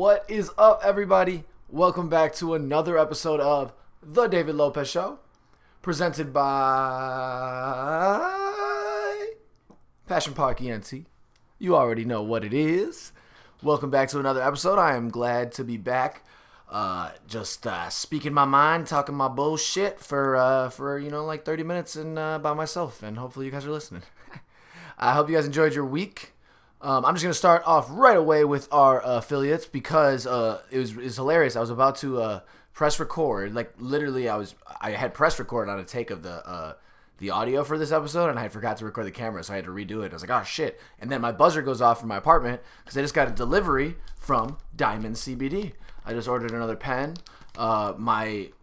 What is up, everybody? Welcome back to another episode of The David Lopez Show, presented by Passion Park ENT. You already know what it is. Welcome back to another episode. I am glad to be back. Just speaking my mind, talking my bullshit for 30 minutes and by myself, and hopefully you guys are listening. I hope you guys enjoyed your week. I'm just going to start off right away with our affiliates because it was hilarious. I was about to press record. Like, literally, I had press record on a take of the audio for this episode, and I forgot to record the camera, so I had to redo it. I was like, oh, shit. And then my buzzer goes off from my apartment because I just got a delivery from Diamond CBD. I just ordered another pen.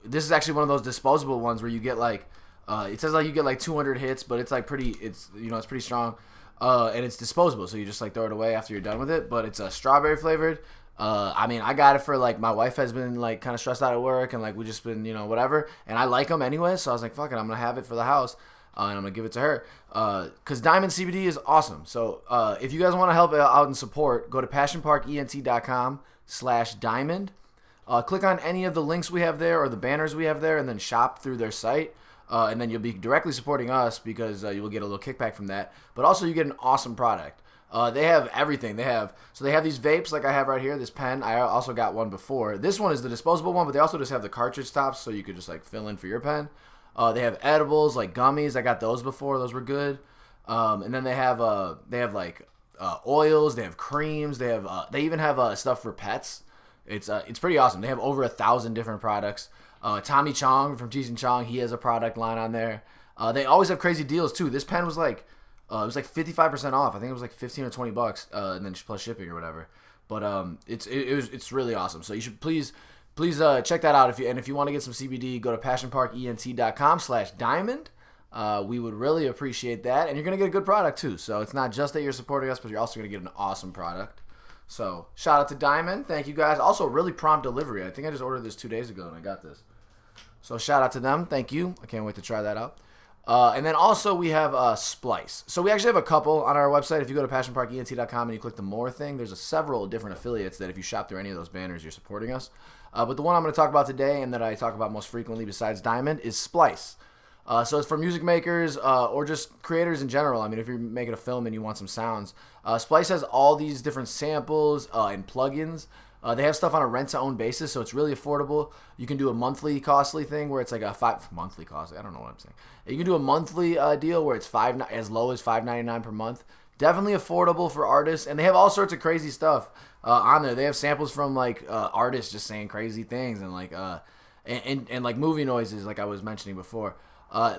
This is actually one of those disposable ones where you get, like, it says, like, you get, like, 200 hits, but it's, like, it's pretty strong. And it's disposable, so you just like throw it away after you're done with it. But it's strawberry flavored. I got it for like my wife has been like kind of stressed out at work, and like we just been whatever. And I like them anyway, so I was like, fuck it, I'm gonna have it for the house, and I'm gonna give it to her. Cause Diamond CBD is awesome. So if you guys want to help out and support, go to passionparkent.com/diamond. Click on any of the links we have there or the banners we have there, and then shop through their site. And then you'll be directly supporting us because you will get a little kickback from that. But also you get an awesome product. They have everything. They have these vapes like I have right here, this pen. I also got one before. This one is the disposable one, but they also just have the cartridge tops so you could just like fill in for your pen. They have edibles like gummies. I got those before. Those were good. And then they have like oils. They have creams. They even have stuff for pets. It's pretty awesome. They have over 1,000 different products. Tommy Chong from Cheese and Chong, he has a product line on there. They always have crazy deals too. This pen was like, it was like 55% off. I think it was like 15 or 20 bucks, and then plus shipping or whatever. But it's really awesome. So you should please check that out. If you want to get some CBD, go to passionparkent.com/diamond. We would really appreciate that, and you're gonna get a good product too. So it's not just that you're supporting us, but you're also gonna get an awesome product. So shout out to Diamond. Thank you guys. Also, really prompt delivery. I think I just ordered this 2 days ago and I got this. So shout out to them. Thank you. I can't wait to try that out. And then also we have Splice. So we actually have a couple on our website. If you go to passionparkent.com and you click the more thing, there's several different affiliates that if you shop through any of those banners, you're supporting us. But the one I'm going to talk about today and that I talk about most frequently besides Diamond is Splice. So it's for music makers or just creators in general. I mean, if you're making a film and you want some sounds, Splice has all these different samples and plugins. They have stuff on a rent-to-own basis, so it's really affordable. You can do a monthly costly thing where it's like monthly costly. I don't know what I'm saying. You can do a monthly deal where it's as low as $5.99 per month. Definitely affordable for artists, and they have all sorts of crazy stuff on there. They have samples from like artists just saying crazy things and like and like movie noises, like I was mentioning before.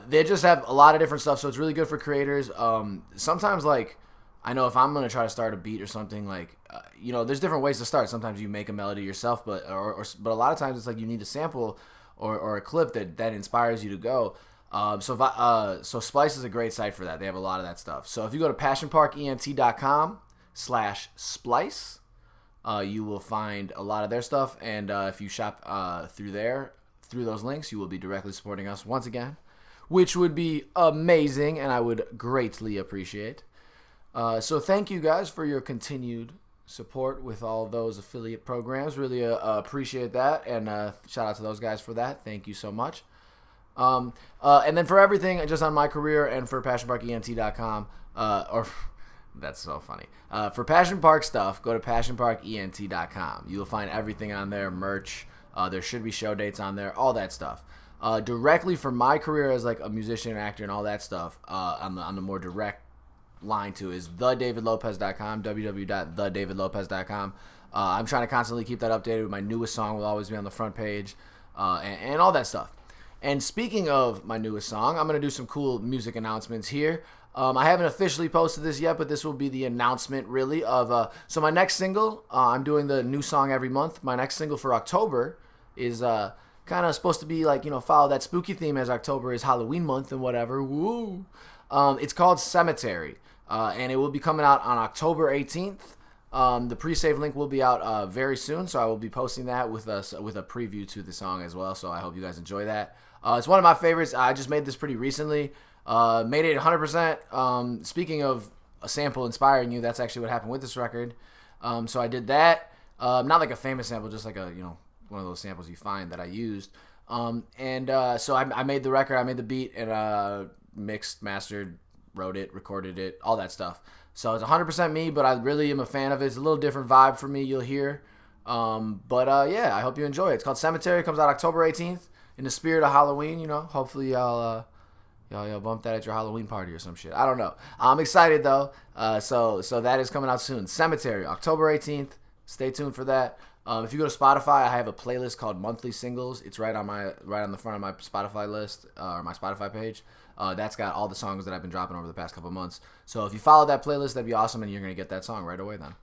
They just have a lot of different stuff, so it's really good for creators. Sometimes, like, I know if I'm going to try to start a beat or something, like, there's different ways to start. Sometimes you make a melody yourself, but a lot of times it's like you need a sample or a clip that inspires you to go. So Splice is a great site for that. They have a lot of that stuff. So if you go to passionparkent.com/splice, you will find a lot of their stuff. And if you shop through those links, you will be directly supporting us once again, which would be amazing and I would greatly appreciate. So thank you guys for your continued support with all those affiliate programs. Really appreciate that, and shout out to those guys for that. Thank you so much. And then for everything just on my career and for passionparkent.com, that's so funny. For Passion Park stuff, go to passionparkent.com. You will find everything on there, merch. There should be show dates on there, all that stuff. Directly for my career as like a musician, actor, and all that stuff, on the more direct line to is thedavidlopez.com, www.thedavidlopez.com. I'm trying to constantly keep that updated. My newest song will always be on the front page, and all that stuff. And speaking of my newest song, I'm going to do some cool music announcements here. I haven't officially posted this yet, but this will be the announcement, really, of... so my next single, I'm doing the new song every month. My next single for October is kind of supposed to be, like, follow that spooky theme as October is Halloween month and whatever. Woo! It's called Cemetery, and it will be coming out on October 18th. The pre-save link will be out very soon, so I will be posting that with a preview to the song as well, so I hope you guys enjoy that. It's one of my favorites. I just made this pretty recently. Made it 100%. Speaking of a sample inspiring you, that's actually what happened with this record. So I did that. Not like a famous sample, just like a, one of those samples you find that I used. So I made the record, I made the beat, and mixed, mastered, wrote it, recorded it, all that stuff. So it's 100% me, but I really am a fan of it. It's a little different vibe for me, you'll hear. Yeah, I hope you enjoy it. It's called Cemetery. It comes out October 18th. In the spirit of Halloween, hopefully y'all bump that at your Halloween party or some shit. I don't know. I'm excited though. So that is coming out soon. Cemetery, October 18th. Stay tuned for that. If you go to Spotify, I have a playlist called Monthly Singles. It's right on the front of my Spotify list or my Spotify page. That's got all the songs that I've been dropping over the past couple months. So if you follow that playlist, that'd be awesome, and you're gonna get that song right away then.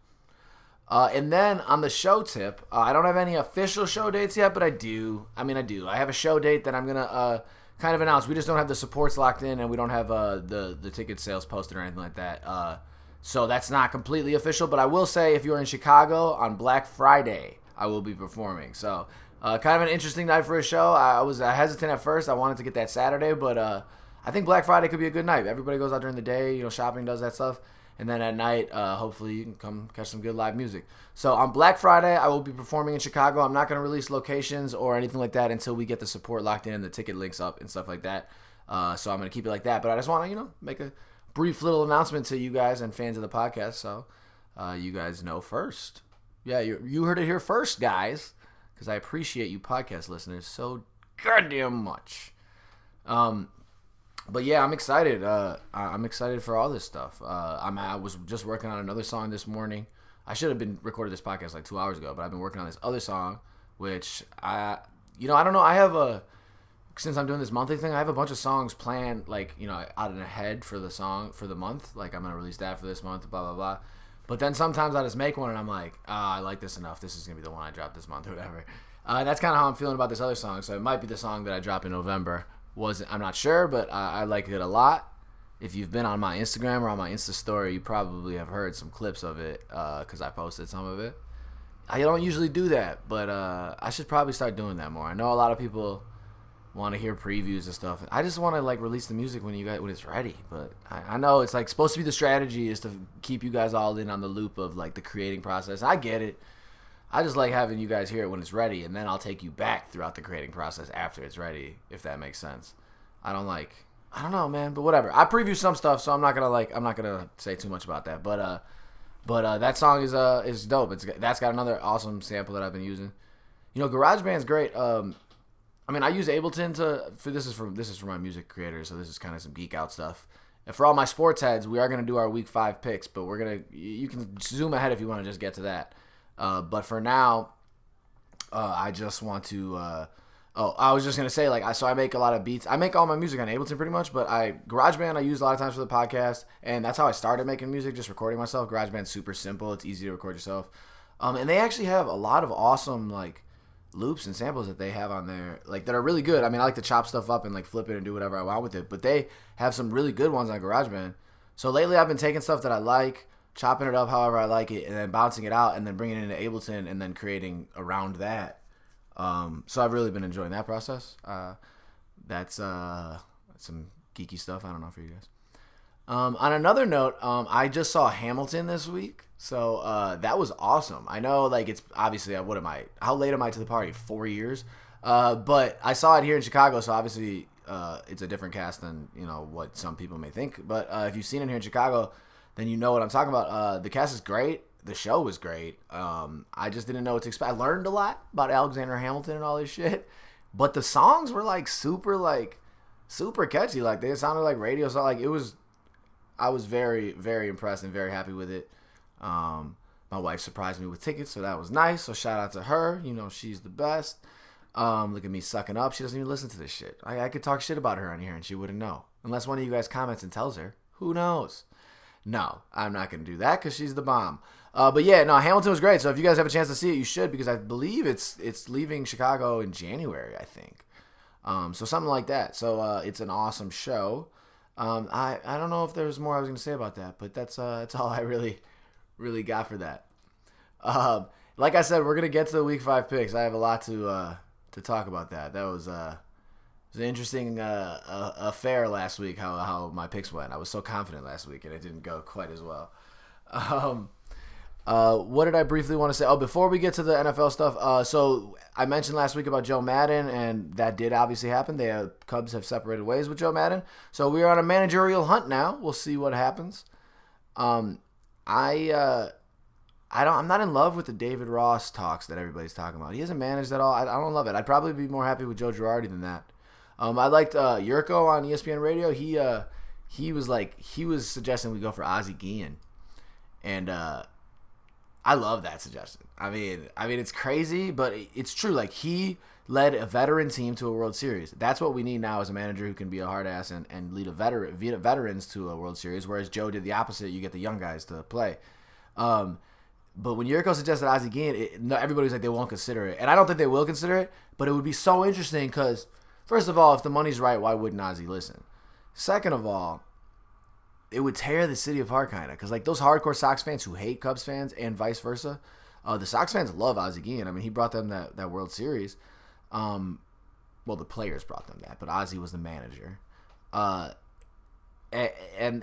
And then on the show tip, I don't have any official show dates yet, but I do. I do. I have a show date that I'm going to kind of announce. We just don't have the supports locked in, and we don't have the ticket sales posted or anything like that. So that's not completely official, but I will say if you're in Chicago on Black Friday, I will be performing. So kind of an interesting night for a show. I was hesitant at first. I wanted to get that Saturday, but I think Black Friday could be a good night. Everybody goes out during the day, shopping, does that stuff. And then at night, hopefully you can come catch some good live music. So on Black Friday, I will be performing in Chicago. I'm not going to release locations or anything like that until we get the support locked in and the ticket links up and stuff like that. So I'm going to keep it like that. But I just want to, make a brief little announcement to you guys and fans of the podcast so you guys know first. Yeah, you heard it here first, guys, because I appreciate you podcast listeners so goddamn much. But yeah, I'm excited. I'm excited for all this stuff. I was just working on another song this morning. I should have been recorded this podcast like 2 hours ago, but I've been working on this other song, which I don't know. I have since I'm doing this monthly thing, I have a bunch of songs planned, out in ahead for the month. Like I'm gonna release that for this month, blah blah blah. But then sometimes I just make one and I'm like, I like this enough. This is gonna be the one I drop this month or whatever. That's kind of how I'm feeling about this other song. So it might be the song that I drop in November. I'm not sure, but I like it a lot. If you've been on my Instagram or on my Insta story, you probably have heard some clips of it because I posted some of it. I don't usually do that, but I should probably start doing that more. I know a lot of people want to hear previews and stuff. I just want to release the music when it's ready. But I know it's supposed to be the strategy is to keep you guys all in on the loop of the creating process. I get it. I just like having you guys hear it when it's ready, and then I'll take you back throughout the creating process after it's ready, if that makes sense. I don't know, man, but whatever. I preview some stuff, so I'm not gonna say too much about that. But that song is dope. That's got another awesome sample that I've been using. GarageBand's great. I use Ableton this is for my music creators, so this is kind of some geek out stuff. And for all my sports heads, we are gonna do our week 5 picks, but you can zoom ahead if you want to just get to that. But for now, I just want to. I was just gonna say, so I make a lot of beats. I make all my music on Ableton pretty much, but GarageBand I use a lot of times for the podcast, and that's how I started making music, just recording myself. GarageBand's super simple; it's easy to record yourself, and they actually have a lot of awesome loops and samples that they have on there, that are really good. I like to chop stuff up and flip it and do whatever I want with it, but they have some really good ones on GarageBand. So lately, I've been taking stuff that I like, chopping it up however I like it, and then bouncing it out, and then bringing it into Ableton, and then creating around that. So I've really been enjoying that process. That's some geeky stuff. I don't know for you guys. On another note, I just saw Hamilton this week, so that was awesome. I know, it's obviously, how late am I to the party? 4 years? But I saw it here in Chicago, so obviously it's a different cast than what some people may think. But if you've seen it here in Chicago, then you know what I'm talking about. The cast is great. The show was great. I just didn't know what to expect. I learned a lot about Alexander Hamilton and all this shit. But the songs were super catchy. They sounded like radio songs. I was very, very impressed and very happy with it. My wife surprised me with tickets, so that was nice. So shout out to her. She's the best. Look at me sucking up. She doesn't even listen to this shit. I could talk shit about her on here and she wouldn't know. Unless one of you guys comments and tells her. Who knows? No, I'm not going to do that because she's the bomb. But yeah, no, Hamilton was great. So if you guys have a chance to see it, you should, because I believe it's leaving Chicago in January, I think. So something like that. So it's an awesome show. I don't know if there's more I was going to say about that, but that's all I really got for that. Like I said, we're going to get to the week 5 picks. I have a lot to talk about that. That was an interesting affair last week, how my picks went. I was so confident last week, and it didn't go quite as well. What did I briefly want to say? Oh, before we get to the NFL stuff, so I mentioned last week about Joe Madden, and that did obviously happen. Cubs have separated ways with Joe Madden, so we are on a managerial hunt now. We'll see what happens. Um, I'm not in love with the David Ross talks that everybody's talking about. He hasn't managed at all. I don't love it. I'd probably be more happy with Joe Girardi than that. I liked Yurko on ESPN Radio. He was suggesting we go for Ozzie Guillen, and I love that suggestion. I mean it's crazy, but it's true. Like, he led a veteran team to a World Series. That's what we need now, as a manager who can be a hard ass and lead veterans to a World Series. Whereas Joe did the opposite. You get the young guys to play. But when Yurko suggested Ozzie Guillen, everybody was like, they won't consider it. And I don't think they will consider it, but it would be so interesting because, first of all, if the money's right, why wouldn't Ozzie listen? Second of all, it would tear the city apart kind of, because like those hardcore Sox fans who hate Cubs fans and vice versa, the Sox fans love Ozzie Guillen. I mean, he brought them that World Series. Well, the players brought them that, but Ozzie was the manager. And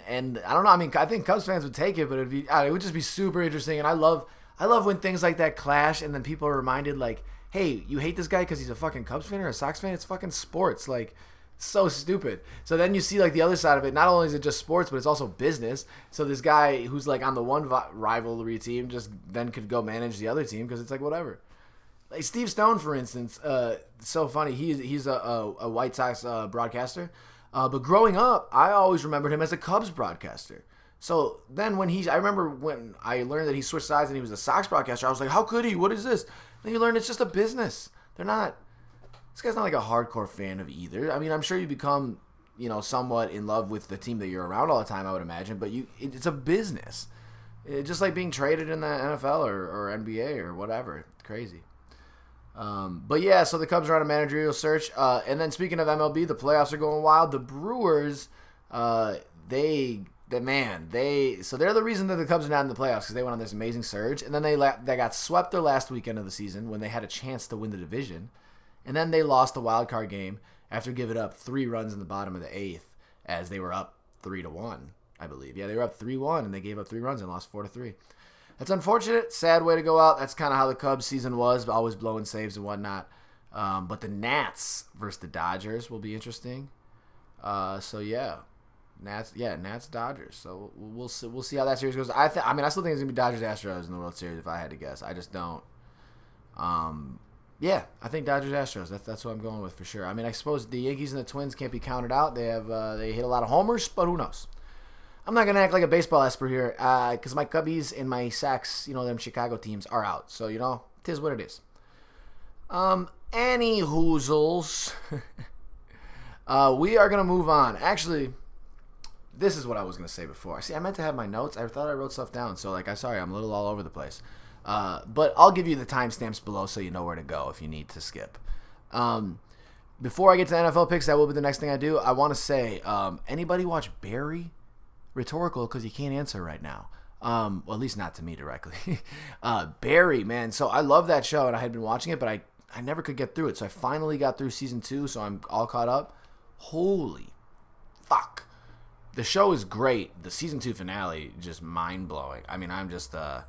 I don't know. I mean, I think Cubs fans would take it, but it would just be super interesting. And I love when things like that clash, and then people are reminded, like, hey, you hate this guy because he's a fucking Cubs fan or a Sox fan? It's fucking sports. Like, it's so stupid. So then you see like the other side of it. Not only is it just sports, but it's also business. So this guy who's like on the one rivalry team just then could go manage the other team because it's like whatever. Like Steve Stone, for instance, so funny. He's a White Sox broadcaster. But growing up, I always remembered him as a Cubs broadcaster. So then I remember when I learned that he switched sides and he was a Sox broadcaster, I was like, how could he? What is this? Then you learn it's just a business. This guy's not like a hardcore fan of either. I mean, I'm sure you become, somewhat in love with the team that you're around all the time, I would imagine, but it's a business. It's just like being traded in the NFL or NBA or whatever. It's crazy. But yeah, so the Cubs are on a managerial search. And then speaking of MLB, the playoffs are going wild. The Brewers, they're the reason that the Cubs are not in the playoffs, because they went on this amazing surge. And then they got swept their last weekend of the season when they had a chance to win the division. And then they lost the wild card game after giving up 3 runs in the bottom of the 8th, as they were up 3-1, I believe. Yeah, they were up 3-1 and they gave up 3 runs and lost 4-3. That's unfortunate. Sad way to go out. That's kind of how the Cubs season was, always blowing saves and whatnot. But the Nats versus the Dodgers will be interesting. So yeah, Nats Dodgers. So we'll see how that series goes. I still think it's gonna be Dodgers Astros in the World Series if I had to guess. I just don't. Yeah, I think Dodgers Astros. That's what I'm going with for sure. I mean, I suppose the Yankees and the Twins can't be counted out. They hit a lot of homers, but who knows? I'm not going to act like a baseball expert here because my Cubbies and my Sox, them Chicago teams are out. So, it is what it is. Any hoozles. We are going to move on. Actually, this is what I was going to say before. See, I meant to have my notes. I thought I wrote stuff down. So, sorry, I'm a little all over the place. But I'll give you the timestamps below so you know where to go if you need to skip. Before I get to NFL picks, that will be the next thing I do. I want to say, anybody watch Barry? Rhetorical, because you can't answer right now. Well, at least not to me directly. Barry, man. So I love that show, and I had been watching it, but I never could get through it. So I finally got through season 2, so I'm all caught up. Holy fuck. The show is great. The season 2 finale, just mind-blowing. I mean, I'm just, I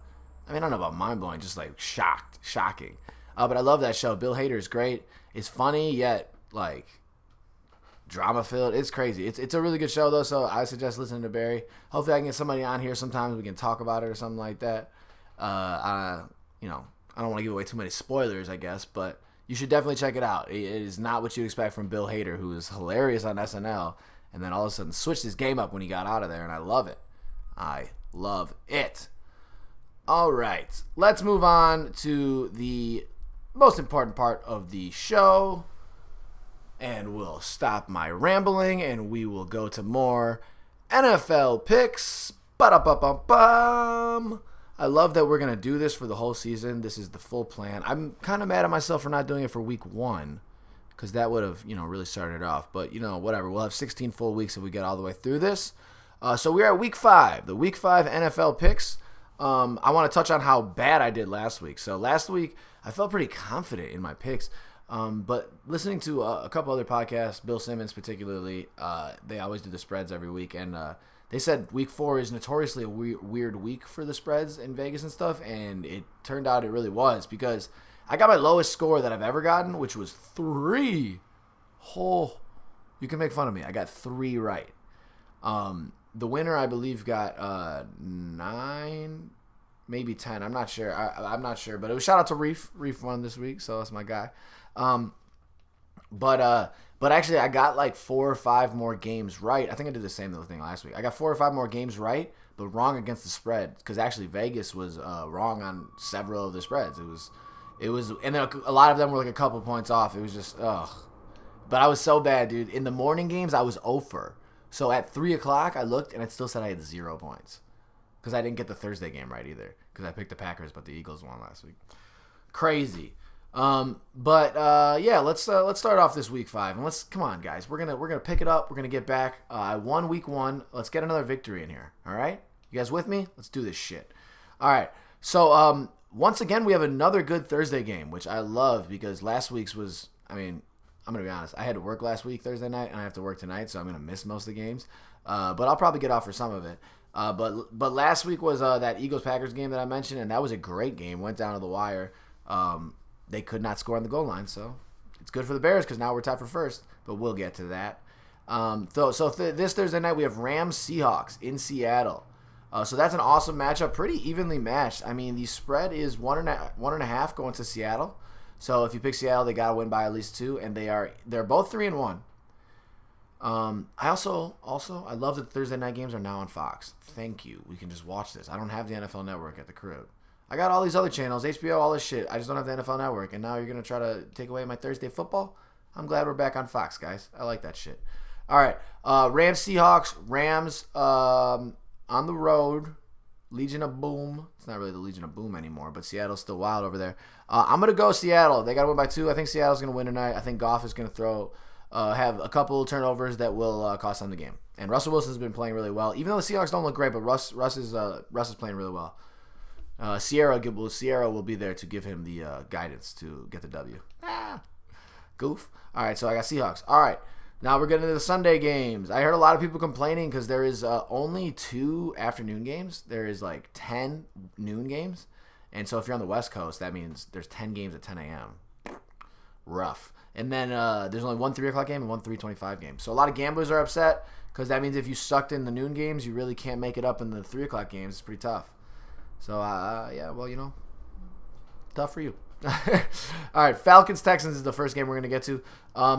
don't know about mind-blowing, just like shocking. But I love that show. Bill Hader is great. It's funny, yet, drama-filled. It's crazy. It's a really good show, though, so I suggest listening to Barry. Hopefully I can get somebody on here sometimes. We can talk about it or something like that. I don't want to give away too many spoilers, I guess, but you should definitely check it out. It is not what you expect from Bill Hader, who is hilarious on SNL, and then all of a sudden switched his game up when he got out of there, and I love it. I love it. All right. Let's move on to the most important part of the show. And we'll stop my rambling, and we will go to more NFL picks. Ba-da-ba-bum-bum. I love that we're going to do this for the whole season. This is the full plan. I'm kind of mad at myself for not doing it for week 1, because that would have, really started it off. But, whatever. We'll have 16 full weeks if we get all the way through this. So we're at week 5, the week 5 NFL picks. I want to touch on how bad I did last week. So last week, I felt pretty confident in my picks. But listening to a couple other podcasts, Bill Simmons particularly, they always do the spreads every week, and they said week 4 is notoriously a weird week for the spreads in Vegas and stuff, and it turned out it really was because I got my lowest score that I've ever gotten, which was 3. You can make fun of me. I got 3 right. The winner, I believe, got 9, maybe 10. I'm not sure. I'm not sure, but it was shout out to Reef. Reef won this week, so that's my guy. But actually, I got like 4 or 5 more games right. I think I did the same little thing last week. I got 4 or 5 more games right, but wrong against the spread because actually Vegas was wrong on several of the spreads. It was, and then a lot of them were like a couple points off. It was just ugh. But I was so bad, dude. In the morning games, I was 0-for. So at 3 o'clock, I looked, and it still said I had 0 points. Because I didn't get the Thursday game right either. Because I picked the Packers, but the Eagles won last week. Crazy. Let's start off this week 5. And come on, guys. We're gonna pick it up. We're gonna get back. I won week 1. Let's get another victory in here. All right? You guys with me? Let's do this shit. All right. So, once again, we have another good Thursday game, which I love because last week's was, I mean, I'm going to be honest. I had to work last week, Thursday night, and I have to work tonight, so I'm going to miss most of the games. But I'll probably get off for some of it. But last week was that Eagles-Packers game that I mentioned, and that was a great game. Went down to the wire. They could not score on the goal line, so it's good for the Bears because now we're tied for first, but we'll get to that. This Thursday night, we have Rams-Seahawks in Seattle. So that's an awesome matchup, pretty evenly matched. I mean, the spread is 1.5 going to Seattle. So if you pick Seattle, they gotta win by at least 2, and they're both 3-1. I love that the Thursday night games are now on Fox. Thank you. We can just watch this. I don't have the NFL Network at the crib. I got all these other channels, HBO, all this shit. I just don't have the NFL Network, and now you're gonna try to take away my Thursday football. I'm glad we're back on Fox, guys. I like that shit. All right, Rams Seahawks. Rams on the road. Legion of Boom. It's not really the Legion of Boom anymore, but Seattle's still wild over there. I'm going to go Seattle. They got to win by 2. I think Seattle's going to win tonight. I think Goff is going to have a couple turnovers that will cost them the game. And Russell Wilson's been playing really well. Even though the Seahawks don't look great, but Russ is playing really well. Sierra will be there to give him the guidance to get the W. Goof. All right, so I got Seahawks. All right. Now we're getting into the Sunday games. I heard a lot of people complaining because there is only 2 afternoon games. There is like 10 noon games. And so if you're on the West Coast, that means there's 10 games at 10 a.m. Rough. And then there's only 1 3 o'clock game and 1 3:25 game. So a lot of gamblers are upset because that means if you sucked in the noon games, you really can't make it up in the 3 o'clock games. It's pretty tough. So, tough for you. All right, Falcons-Texans is the first game we're going to get to.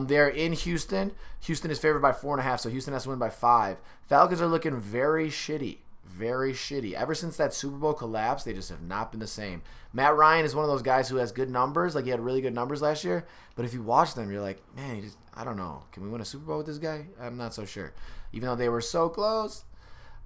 They're in Houston. Houston is favored by 4.5, so Houston has to win by 5. Falcons are looking very shitty. Very shitty. Ever since that Super Bowl collapse, they just have not been the same. Matt Ryan is one of those guys who has good numbers. Like, he had really good numbers last year. But if you watch them, you're like, man, I don't know. Can we win a Super Bowl with this guy? I'm not so sure. Even though they were so close.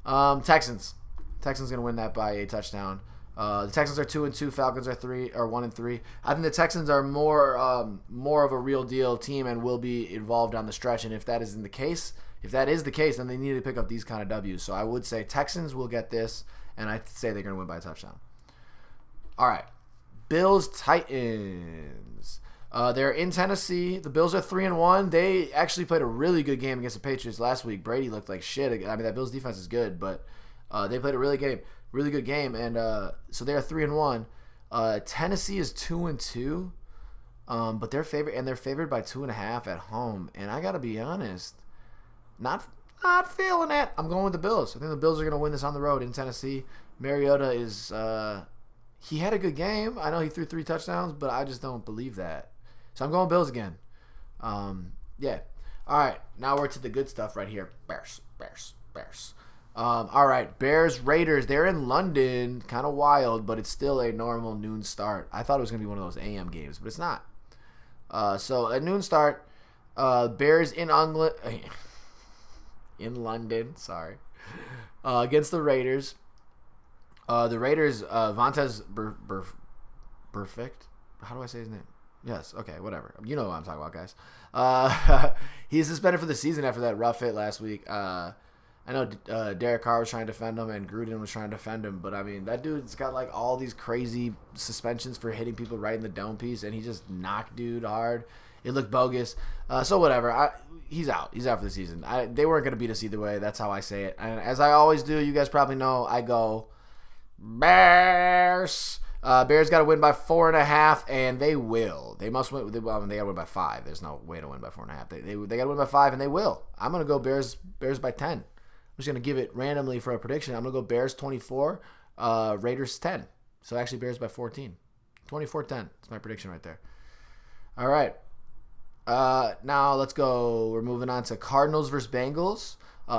Texans. Texans going to win that by a touchdown. The Texans are 2-2. Falcons are 1-3. I think the Texans are more of a real deal team and will be involved on the stretch. And if that is the case, then they need to pick up these kind of W's. So I would say Texans will get this, and I'd say they're going to win by a touchdown. All right, Bills Titans. They're in Tennessee. The Bills are 3-1. They actually played a really good game against the Patriots last week. Brady looked like shit. I mean, that Bills defense is good, but they played a really good game, and so they're 3-1. Tennessee is 2-2, but they're favored by 2.5 at home. And I gotta be honest, not feeling it. I'm going with the Bills. I think the Bills are gonna win this on the road in Tennessee. Mariota is he had a good game. I know he threw 3 touchdowns, but I just don't believe that. So I'm going Bills again. Yeah. All right, now we're to the good stuff right here. Bears. All right, Bears-Raiders. They're in London. Kind of wild, but it's still a normal noon start. I thought it was going to be one of those AM games, but it's not. So a noon start. Bears in England. In London, sorry. Against the Raiders. The Raiders, Vontaze Perfect. How do I say his name? Yes, okay, whatever. You know what I'm talking about, guys. He's suspended for the season after that rough hit last week. I know Derek Carr was trying to defend him and Gruden was trying to defend him, but I mean, that dude's got like all these crazy suspensions for hitting people right in the dome piece, and he just knocked dude hard. It looked bogus. So whatever. He's out. He's out for the season. They weren't going to beat us either way. That's how I say it. And as I always do, you guys probably know, I go Bears. Bears got to win by 4.5, and they will. They must win. They got to win by 5. There's no way to win by 4.5. They got to win by 5, and they will. I'm going to go Bears by 10. I'm just going to give it randomly for a prediction. I'm going to go Bears 24, Raiders 10. So actually Bears by 14. 24-10. That's my prediction right there. All right. Now let's go. We're moving on to Cardinals versus Bengals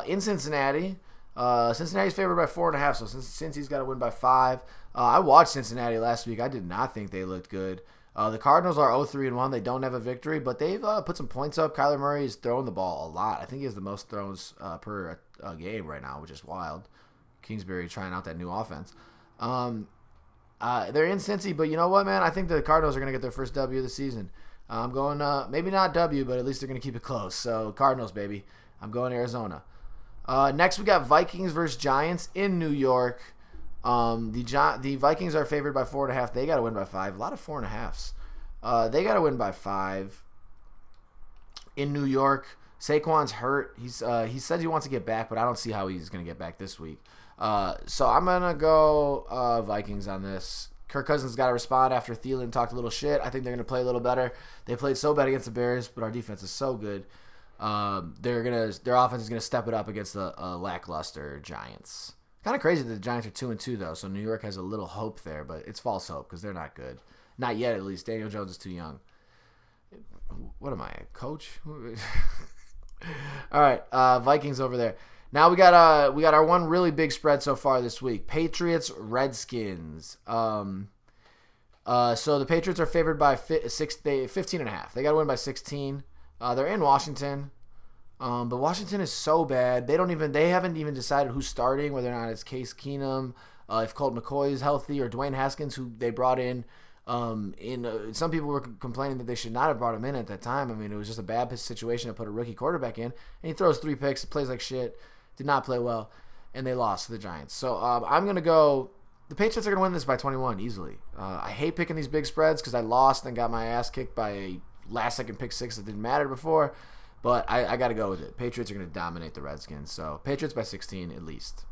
in Cincinnati. Cincinnati's favored by 4.5, so since he's got to win by 5. I watched Cincinnati last week. I did not think they looked good. The Cardinals are 0-3-1. They don't have a victory, but they've put some points up. Kyler Murray is throwing the ball a lot. I think he has the most throws per game right now, which is wild. Kingsbury trying out that new offense. They're in Cincy, but you know what, man? I think the Cardinals are going to get their first W of the season. I'm going, maybe not W, but at least they're going to keep it close. So, Cardinals, baby. I'm going Arizona. Next, we got Vikings versus Giants in New York. The Vikings are favored by 4.5. They got to win by 5. A lot of 4.5s. They got to win by 5. In New York, Saquon's hurt. He says he wants to get back, but I don't see how he's going to get back this week. So I'm going to go Vikings on this. Kirk Cousins got to respond after Thielen talked a little shit. I think they're going to play a little better. They played so bad against the Bears, but our defense is so good. Their offense is going to step it up against the lackluster Giants. Kind of crazy that the Giants are 2-2 though, so New York has a little hope there, but it's false hope because they're not good. Not yet, at least. Daniel Jones is too young. What am I, a coach? All right, Vikings over there. Now we got our one really big spread so far this week. Patriots Redskins. So the Patriots are favored by 15.5. They got to win by 16. They're in Washington. But Washington is so bad. They haven't even decided who's starting, whether or not it's Case Keenum, if Colt McCoy is healthy, or Dwayne Haskins, who they brought in. Some people were complaining that they should not have brought him in at that time. I mean, it was just a bad situation to put a rookie quarterback in, and he throws 3 picks, plays like shit, did not play well, and they lost to the Giants. So I'm gonna go. The Patriots are gonna win this by 21 easily. I hate picking these big spreads because I lost and got my ass kicked by a last-second pick 6 that didn't matter before. But I got to go with it. Patriots are going to dominate the Redskins. So, Patriots by 16 at least.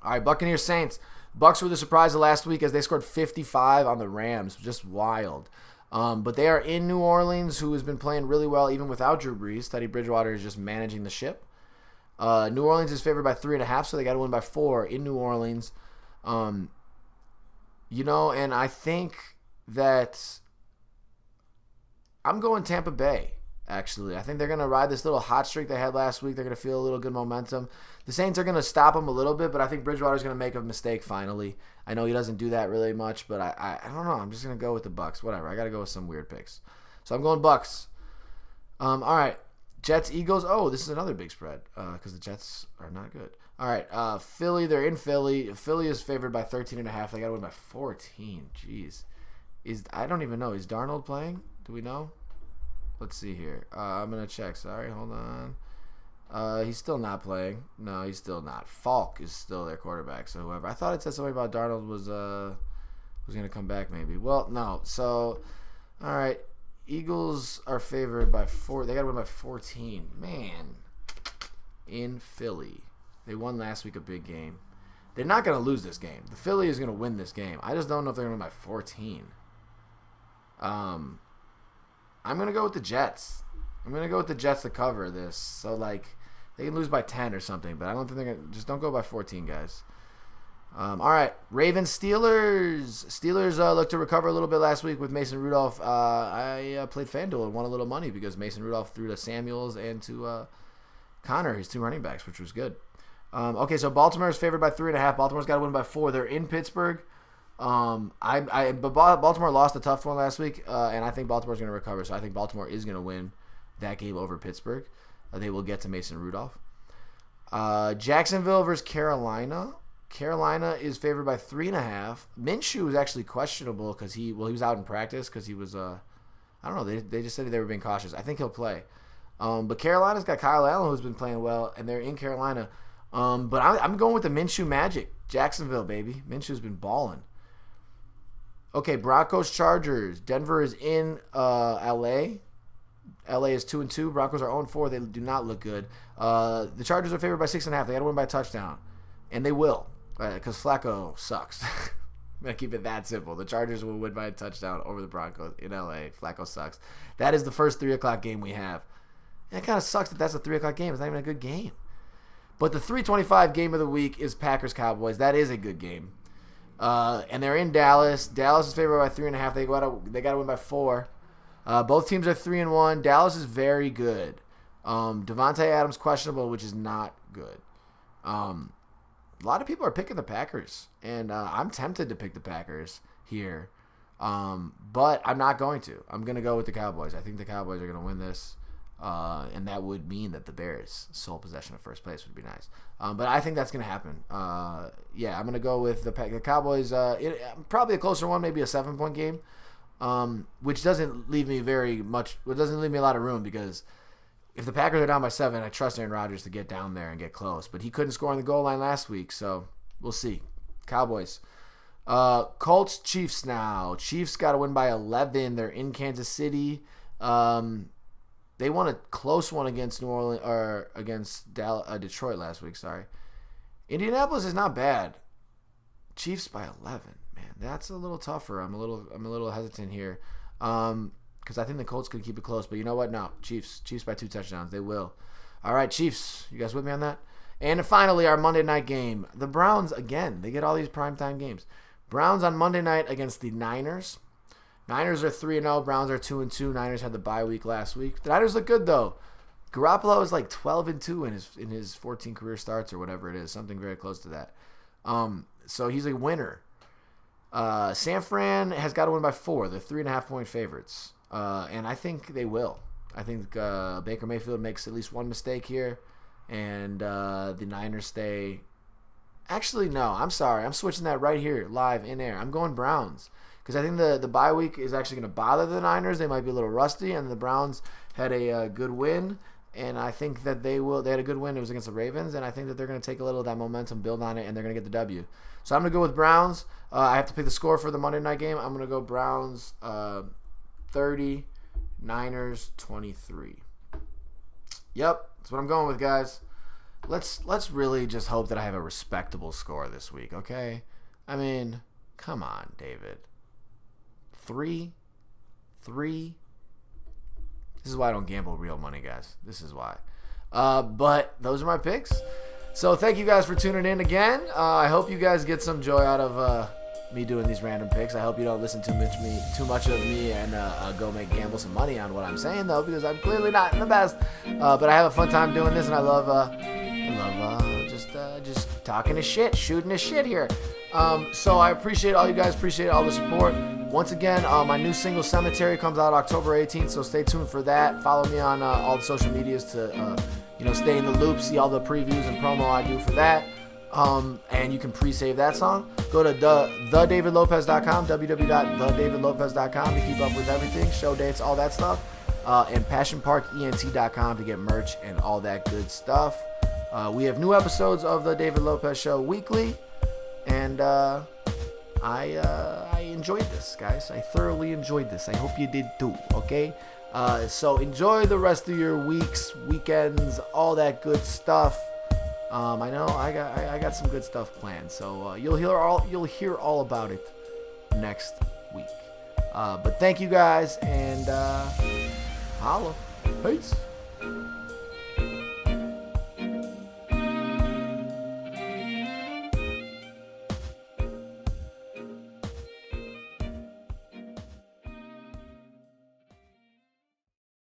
All right, Buccaneers Saints. Bucs were the surprise of last week as they scored 55 on the Rams. Just wild. But they are in New Orleans, who has been playing really well even without Drew Brees. Teddy Bridgewater is just managing the ship. New Orleans is favored by 3.5, so they got to win by 4 in New Orleans. And I think that I'm going Tampa Bay. Actually, I think they're going to ride this little hot streak they had last week. They're going to feel a little good momentum. The Saints are going to stop them a little bit, but I think Bridgewater's going to make a mistake finally. I know he doesn't do that really much, but I don't know. I'm just going to go with the Bucs. Whatever. I got to go with some weird picks. So I'm going Bucs. All right. Jets, Eagles. Oh, this is another big spread because the Jets are not good. All right. Philly, they're in Philly. Philly is favored by 13.5. They got to win by 14. Jeez. I don't even know. Is Darnold playing? Do we know? Let's see here. I'm going to check. Sorry, hold on. He's still not playing. No, he's still not. Falk is still their quarterback. So whoever. I thought it said something about Darnold was going to come back maybe. Well, no. So, all right. Eagles are favored by 4. They got to win by 14. Man. In Philly. They won last week a big game. They're not going to lose this game. The Philly is going to win this game. I just don't know if they're going to win by 14. I'm going to go with the Jets. I'm going to go with the Jets to cover this. So, they can lose by 10 or something, but I don't think they're going to. Just don't go by 14, guys. All right. Ravens, Steelers. Steelers looked to recover a little bit last week with Mason Rudolph. I played FanDuel and won a little money because Mason Rudolph threw to Samuels and to Connor, his 2 running backs, which was good. Okay, so Baltimore is favored by 3.5. Baltimore's got to win by 4. They're in Pittsburgh. But Baltimore lost a tough one last week, and I think Baltimore's going to recover. So I think Baltimore is going to win that game over Pittsburgh. They will get to Mason Rudolph. Jacksonville versus Carolina. Carolina is favored by 3.5. Minshew is actually questionable because he was out in practice because he was I don't know. They just said they were being cautious. I think he'll play. But Carolina's got Kyle Allen who's been playing well, and they're in Carolina. But I'm going with the Minshew magic. Jacksonville, baby. Minshew's been balling. Okay, Broncos, Chargers. Denver is in L.A. LA is 2-2. Broncos are 0-4. They do not look good. The Chargers are favored by 6.5. They got to win by a touchdown, and they will, because Flacco sucks. I'm going to keep it that simple. The Chargers will win by a touchdown over the Broncos in LA. Flacco sucks. That is the first 3 o'clock game we have. And it kind of sucks that that's a 3 o'clock game. It's not even a good game. But the 3:25 game of the week is Packers-Cowboys. That is a good game. And they're in Dallas. Dallas is favored by 3.5. They got to win by 4. Both teams are 3-1. Dallas is very good. Devontae Adams questionable, which is not good. A lot of people are picking the Packers, and I'm tempted to pick the Packers here, but I'm not going to. I'm going to go with the Cowboys. I think the Cowboys are going to win this, and that would mean that the Bears' sole possession of first place would be nice. But I think that's going to happen. Yeah, I'm going to go with the Cowboys. Probably a closer one, maybe a 7-point game, which doesn't leave me very much. It doesn't leave me a lot of room because if the Packers are down by 7, I trust Aaron Rodgers to get down there and get close. But he couldn't score on the goal line last week, so we'll see. Cowboys. Colts, Chiefs now. Chiefs got to win by 11. They're in Kansas City. They won a close one against New Orleans or against Detroit last week. Sorry. Indianapolis is not bad. Chiefs by 11. Man, that's a little tougher. I'm a little hesitant here. Because I think the Colts could keep it close. But you know what? No. Chiefs by 2 touchdowns. They will. All right, Chiefs. You guys with me on that? And finally, our Monday night game. The Browns, again, they get all these primetime games. Browns on Monday night against the Niners. Niners are 3-0. Browns are 2-2. Niners had the bye week last week. The Niners look good, though. Garoppolo is like 12-2 in his 14 career starts or whatever it is. Something very close to that. So he's a winner. San Fran has got to win by 4. They're 3.5-point favorites. And I think they will. I think Baker Mayfield makes at least one mistake here, and the Niners stay. Actually, no. I'm sorry. I'm switching that right here, live in air. I'm going Browns because I think the bye week is actually going to bother the Niners. They might be a little rusty, and the Browns had a good win, and I think that they will. They had a good win. It was against the Ravens, and I think that they're going to take a little of that momentum, build on it, and they're going to get the W. So I'm going to go with Browns. I have to pick the score for the Monday night game. I'm going to go Browns. 30, Niners 23. Yep, that's what I'm going with, guys. Let's really just hope that I have a respectable score this week, okay? I mean, come on, David. 3. This is why I don't gamble real money, guys. This is why. But those are my picks. So thank you guys for tuning in again. I hope you guys get some joy out of me doing these random picks. I hope you don't listen too much of me and go gamble some money on what I'm saying, though, because I'm clearly not the best. But I have a fun time doing this, and I love just talking to shit, shooting to shit here. So I appreciate all you guys. Appreciate all the support. Once again, my new single Cemetery comes out October 18th, so stay tuned for that. Follow me on all the social medias to stay in the loop, see all the previews and promo I do for that. And you can pre-save that song. Go to thedavidlopez.com, www.thedavidlopez.com to keep up with everything, show dates, all that stuff. And passionparkent.com to get merch and all that good stuff. We have new episodes of The David Lopez Show weekly. And I enjoyed this, guys. I thoroughly enjoyed this. I hope you did too, okay? So enjoy the rest of your weeks, weekends, all that good stuff. I know I got some good stuff planned, so you'll hear all about it next week. But thank you guys, and holla, peace.